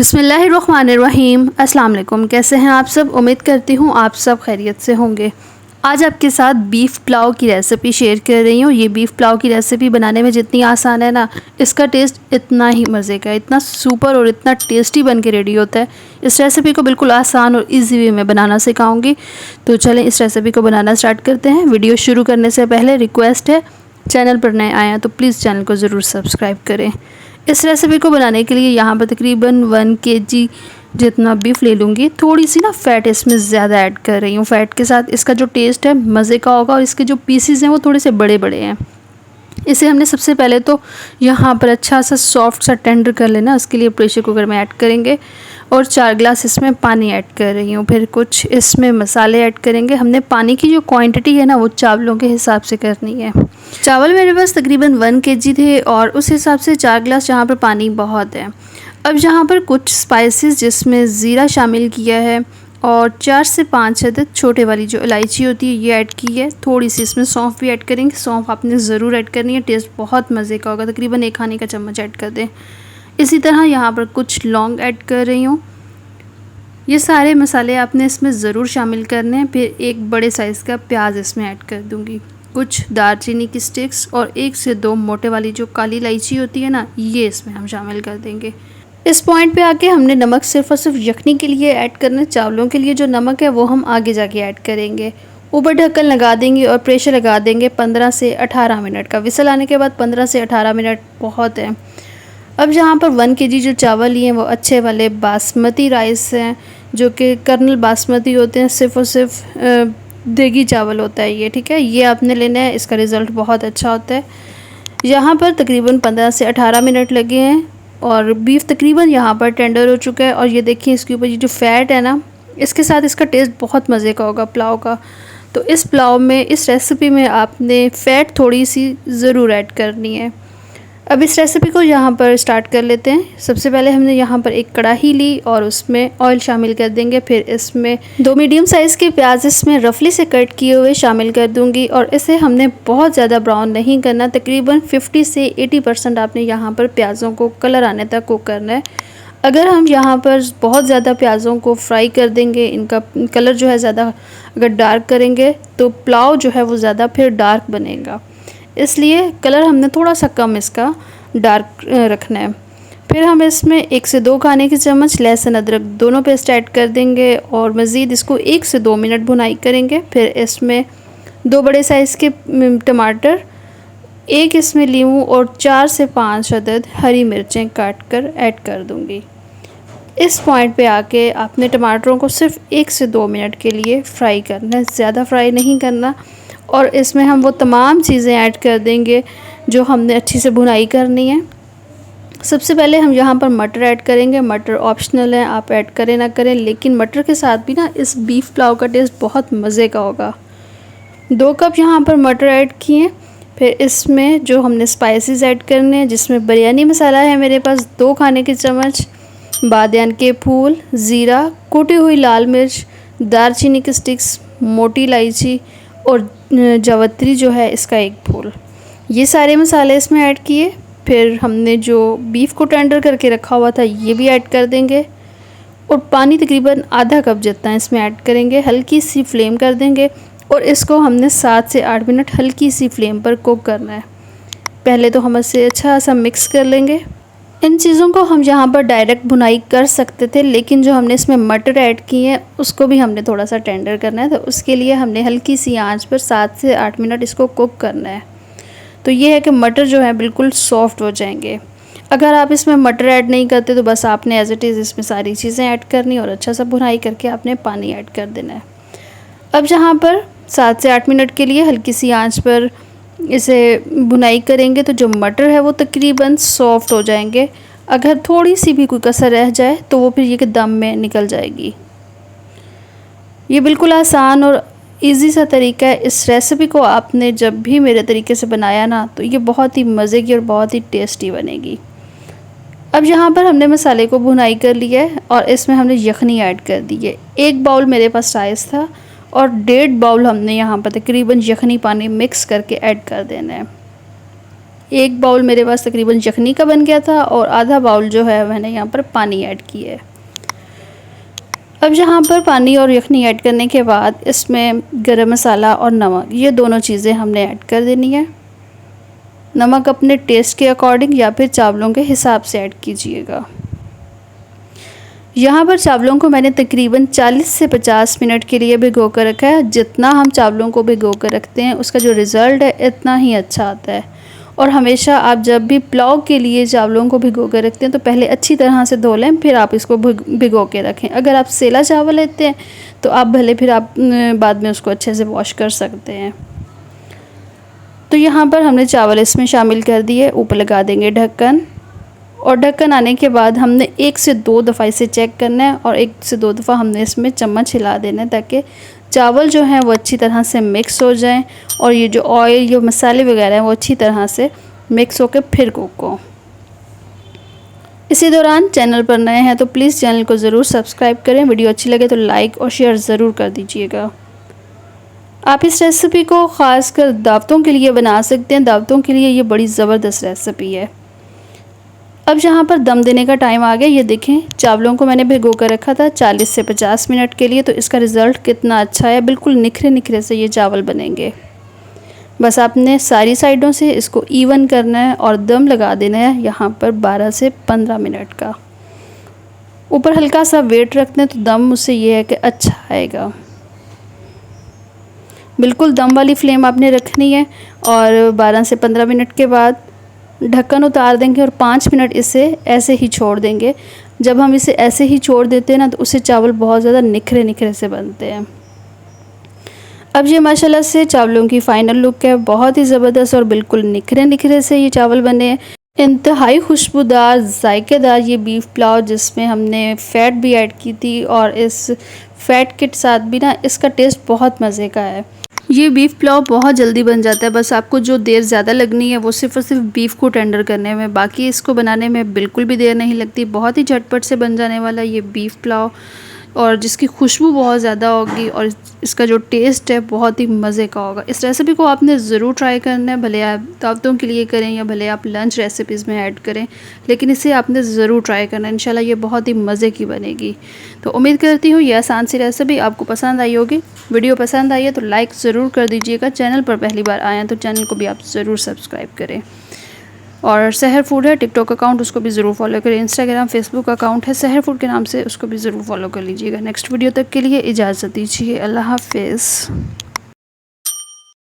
बिस्मिल्लाहिर्रहमानिर्रहीम। अस्सलाम वालेकुम। कैसे हैं आप सब? उम्मीद करती हूँ आप सब खैरियत से होंगे। आज आपके साथ बीफ़ पुलाव की रेसिपी शेयर कर रही हूँ। ये बीफ़ पुलाव की रेसिपी बनाने में जितनी आसान है ना, इसका टेस्ट इतना ही मज़े का, इतना सुपर और इतना टेस्टी बन के रेडी होता है। इस रेसिपी को बिल्कुल आसान और इजी वे में बनाना सिखाऊंगी। तो चलें इस रेसिपी को बनाना स्टार्ट करते हैं। वीडियो शुरू करने से पहले रिक्वेस्ट है, चैनल पर नए आए हैं तो प्लीज़ चैनल को ज़रूर सब्सक्राइब करें। इस रेसिपी को बनाने के लिए यहाँ पर तकरीबन 1 kg जितना बीफ ले लूँगी। थोड़ी सी ना फ़ैट इसमें ज़्यादा ऐड कर रही हूँ। फ़ैट के साथ इसका जो टेस्ट है मज़े का होगा और इसके जो पीसीज हैं वो थोड़े से बड़े बड़े हैं। इसे हमने सबसे पहले तो यहाँ पर अच्छा सा सॉफ्ट सा टेंडर कर लेना। उसके लिए प्रेशर कुकर में ऐड करेंगे और 4 गिलास इसमें पानी ऐड कर रही हूँ। फिर कुछ इसमें मसाले ऐड करेंगे। हमने पानी की जो क्वांटिटी है ना वो चावलों के हिसाब से करनी है। चावल मेरे पास तकरीबन 1 kg थे और उस हिसाब से 4 गिलास यहाँ पर पानी बहुत है। अब यहाँ पर कुछ स्पाइसेस जिसमें ज़ीरा शामिल किया है और 4 से 5 अदद छोटे वाली जो इलायची होती है ये ऐड की है। थोड़ी सी इसमें सौंफ भी ऐड करेंगे। सौंफ आपने ज़रूर ऐड करनी है, टेस्ट बहुत मज़े का होगा। तकरीबन 1 खाने का चम्मच ऐड कर दें। इसी तरह यहाँ पर कुछ लौंग ऐड कर रही हूँ। ये सारे मसाले आपने इसमें ज़रूर शामिल करने हैं। फिर एक बड़े साइज़ का प्याज इसमें ऐड कर दूँगी। कुछ दालचीनी की स्टिक्स और 1 से 2 मोटे वाली जो काली इलायची होती है ना, ये इसमें हम शामिल कर देंगे। इस पॉइंट पे आके हमने नमक सिर्फ़ और सिर्फ यखनी के लिए ऐड करना है। चावलों के लिए जो नमक है वो हम आगे जाके ऐड करेंगे। ऊपर ढक्कन लगा देंगे और प्रेशर लगा देंगे 15 से 18 मिनट का। विसल आने के बाद 15 से 18 मिनट बहुत है। अब यहाँ पर 1 kg जो चावल लिए हैं वो अच्छे वाले बासमती राइस हैं, जो कि कर्नल बासमती होते हैं। सिर्फ़ और सिर्फ देगी चावल होता है ये, ठीक है। ये आपने लेना है, इसका रिज़ल्ट बहुत अच्छा होता है। यहाँ पर तकरीबन 15 से 18 मिनट लगे हैं और बीफ तकरीबन यहाँ पर टेंडर हो चुका है। और ये देखिए इसके ऊपर ये जो फ़ैट है ना, इसके साथ इसका टेस्ट बहुत मज़े का होगा पुलाव का। तो इस पुलाव में, इस रेसिपी में आपने फ़ैट थोड़ी सी ज़रूर ऐड करनी है। अब इस रेसिपी को यहाँ पर स्टार्ट कर लेते हैं। सबसे पहले हमने यहाँ पर एक कढ़ाई ली और उसमें ऑयल शामिल कर देंगे। फिर इसमें 2 मीडियम साइज़ के प्याज इसमें रफली से कट किए हुए शामिल कर दूँगी और इसे हमने बहुत ज़्यादा ब्राउन नहीं करना। तकरीबन 50 से 80% आपने यहाँ पर प्याज़ों को कलर आने तक कुक करना है। अगर हम यहाँ पर बहुत ज़्यादा प्याज़ों को फ्राई कर देंगे, इनका कलर जो है ज़्यादा अगर डार्क करेंगे तो पुलाव जो है वो ज़्यादा फिर डार्क बनेगा। इसलिए कलर हमने थोड़ा सा कम इसका डार्क रखना है। फिर हम इसमें 1 से 2 खाने के चम्मच लहसुन अदरक दोनों पेस्ट ऐड कर देंगे और मज़ीद इसको 1 से 2 मिनट भुनाई करेंगे। फिर इसमें 2 बड़े साइज़ के टमाटर, 1 इसमें लीमू और 4 से 5 अदद हरी मिर्चें काट कर ऐड कर दूँगी। इस पॉइंट पे आके आपने टमाटरों को सिर्फ 1 से 2 मिनट के लिए फ्राई करना है, ज़्यादा फ्राई नहीं करना। और इसमें हम वो तमाम चीज़ें ऐड कर देंगे जो हमने अच्छी से भुनाई करनी है। सबसे पहले हम यहाँ पर मटर ऐड करेंगे। मटर ऑप्शनल है, आप ऐड करें ना करें, लेकिन मटर के साथ भी ना इस बीफ पुलाव का टेस्ट बहुत मज़े का होगा। 2 कप यहाँ पर मटर ऐड किए। फिर इसमें जो हमने स्पाइसेस ऐड करने हैं, जिसमें बिरयानी मसाला है मेरे पास 2 खाने के चम्मच, बादियान के फूल, ज़ीरा, कुटी हुई लाल मिर्च, दालचीनी की स्टिक्स, मोटी इलायची और जावित्री जो है इसका 1 फूल, ये सारे मसाले इसमें ऐड किए। फिर हमने जो बीफ को टेंडर करके रखा हुआ था ये भी ऐड कर देंगे और पानी तकरीबन आधा कप जितना इसमें ऐड करेंगे। हल्की सी फ्लेम कर देंगे और इसको हमने 7 से 8 मिनट हल्की सी फ्लेम पर कुक करना है। पहले तो हम इसे अच्छा सा मिक्स कर लेंगे। इन चीज़ों को हम यहाँ पर डायरेक्ट भुनाई कर सकते थे, लेकिन जो हमने इसमें मटर ऐड किए हैं उसको भी हमने थोड़ा सा टेंडर करना है, तो उसके लिए हमने हल्की सी आंच पर 7 से 8 मिनट इसको कुक करना है। तो ये है कि मटर जो है बिल्कुल सॉफ्ट हो जाएंगे। अगर आप इसमें मटर ऐड नहीं करते तो बस आपने एज इट इज़ इसमें सारी चीज़ें ऐड करनी और अच्छा सा भुनाई करके आपने पानी ऐड कर देना है। अब यहाँ पर 7 से 8 मिनट के लिए हल्की सी आँच पर इसे भुनाई करेंगे तो जो मटर है वो तकरीबन सॉफ्ट हो जाएंगे। अगर थोड़ी सी भी कोई कसर रह जाए तो वो फिर ये कि दम में निकल जाएगी। ये बिल्कुल आसान और इजी सा तरीका है। इस रेसिपी को आपने जब भी मेरे तरीके से बनाया ना तो ये बहुत ही मज़े की और बहुत ही टेस्टी बनेगी। अब यहाँ पर हमने मसाले को भुनाई कर लिया है और इसमें हमने यखनी ऐड कर दी है। 1 बाउल मेरे पास राइस था और 1.5 बाउल हमने यहाँ पर तकरीबन यखनी पानी मिक्स करके ऐड कर देना है। एक बाउल मेरे पास तकरीबन यखनी का बन गया था और आधा बाउल जो है मैंने यहाँ पर पानी ऐड किया है। अब यहाँ पर पानी और यखनी ऐड करने के बाद इसमें गरम मसाला और नमक, ये दोनों चीज़ें हमने ऐड कर देनी है। नमक अपने टेस्ट के अकॉर्डिंग या फिर चावलों के हिसाब से ऐड कीजिएगा। यहाँ पर चावलों को मैंने तकरीबन 40 से 50 मिनट के लिए भिगो कर रखा है। जितना हम चावलों को भिगो कर रखते हैं उसका जो रिज़ल्ट है इतना ही अच्छा आता है। और हमेशा आप जब भी पुलाव के लिए चावलों को भिगो कर रखते हैं तो पहले अच्छी तरह से धो लें, फिर आप इसको भिगो के रखें। अगर आप सेला चावल लेते हैं तो आप भले फिर आप बाद में उसको अच्छे से वॉश कर सकते हैं। तो यहाँ पर हमने चावल इसमें शामिल कर दिए। ऊपर लगा देंगे ढक्कन और ढक्कन आने के बाद हमने 1 से 2 दफ़ा इसे चेक करना है और 1 से 2 दफ़ा हमने इसमें चम्मच हिला देना है ताकि चावल जो हैं वो अच्छी तरह से मिक्स हो जाएं और ये जो ऑयल, जो मसाले वगैरह हैं वो अच्छी तरह से मिक्स होकर फिर कुक हो। इसी दौरान चैनल पर नए हैं तो प्लीज़ चैनल को ज़रूर सब्सक्राइब करें। वीडियो अच्छी लगे तो लाइक और शेयर ज़रूर कर दीजिएगा। आप इस रेसिपी को ख़ास कर दावतों के लिए बना सकते हैं। दावतों के लिए ये बड़ी ज़बरदस्त रेसिपी है। अब यहाँ पर दम देने का टाइम आ गया। ये देखें, चावलों को मैंने भिगो कर रखा था 40 से 50 मिनट के लिए, तो इसका रिज़ल्ट कितना अच्छा है। बिल्कुल निखरे निखरे से ये चावल बनेंगे। बस आपने सारी साइडों से इसको इवन करना है और दम लगा देना है यहाँ पर 12 से 15 मिनट का। ऊपर हल्का सा वेट रखते हैं तो दम उससे ये है कि अच्छा आएगा। बिल्कुल दम वाली फ्लेम आपने रखनी है और 12 से 15 मिनट के बाद ढक्कन उतार देंगे और 5 मिनट इसे ऐसे ही छोड़ देंगे। जब हम इसे ऐसे ही छोड़ देते हैं ना तो उससे चावल बहुत ज़्यादा निखरे निखरे से बनते हैं। अब ये माशाल्लाह से चावलों की फ़ाइनल लुक है, बहुत ही ज़बरदस्त और बिल्कुल निखरे निखरे से ये चावल बने हैं। इंतहाई खुशबूदार जायकेदार ये बीफ पुलाव जिसमें हमने फ़ैट भी ऐड की थी और इस फ़ैट के साथ भी ना इसका टेस्ट बहुत मज़े का है। ये बीफ पुलाव बहुत जल्दी बन जाता है। बस आपको जो देर ज़्यादा लगनी है वो सिर्फ़ और सिर्फ बीफ को टेंडर करने में, बाकी इसको बनाने में बिल्कुल भी देर नहीं लगती। बहुत ही झटपट से बन जाने वाला ये बीफ पुलाव और जिसकी खुशबू बहुत ज़्यादा होगी और इसका जो टेस्ट है बहुत ही मज़े का होगा। इस रेसिपी को आपने ज़रूर ट्राई करना है, भले आप दावतों के लिए करें या भले आप लंच रेसिपीज़ में ऐड करें, लेकिन इसे आपने ज़रूर ट्राई करना है। इंशाल्लाह ये बहुत ही मज़े की बनेगी। तो उम्मीद करती हूँ ये आसान सी रेसिपी आपको पसंद आई होगी। वीडियो पसंद आई है तो लाइक ज़रूर कर दीजिएगा। चैनल पर पहली बार आए हैं तो चैनल को भी आप ज़रूर सब्सक्राइब करें। और सहर फूड है टिकटॉक अकाउंट, उसको भी ज़रूर फॉलो करें। इंस्टाग्राम, फेसबुक अकाउंट है सहर फूड के नाम से, उसको भी ज़रूर फॉलो कर लीजिएगा। नेक्स्ट वीडियो तक के लिए इजाज़त दीजिए। अल्लाह हाफ़िज़।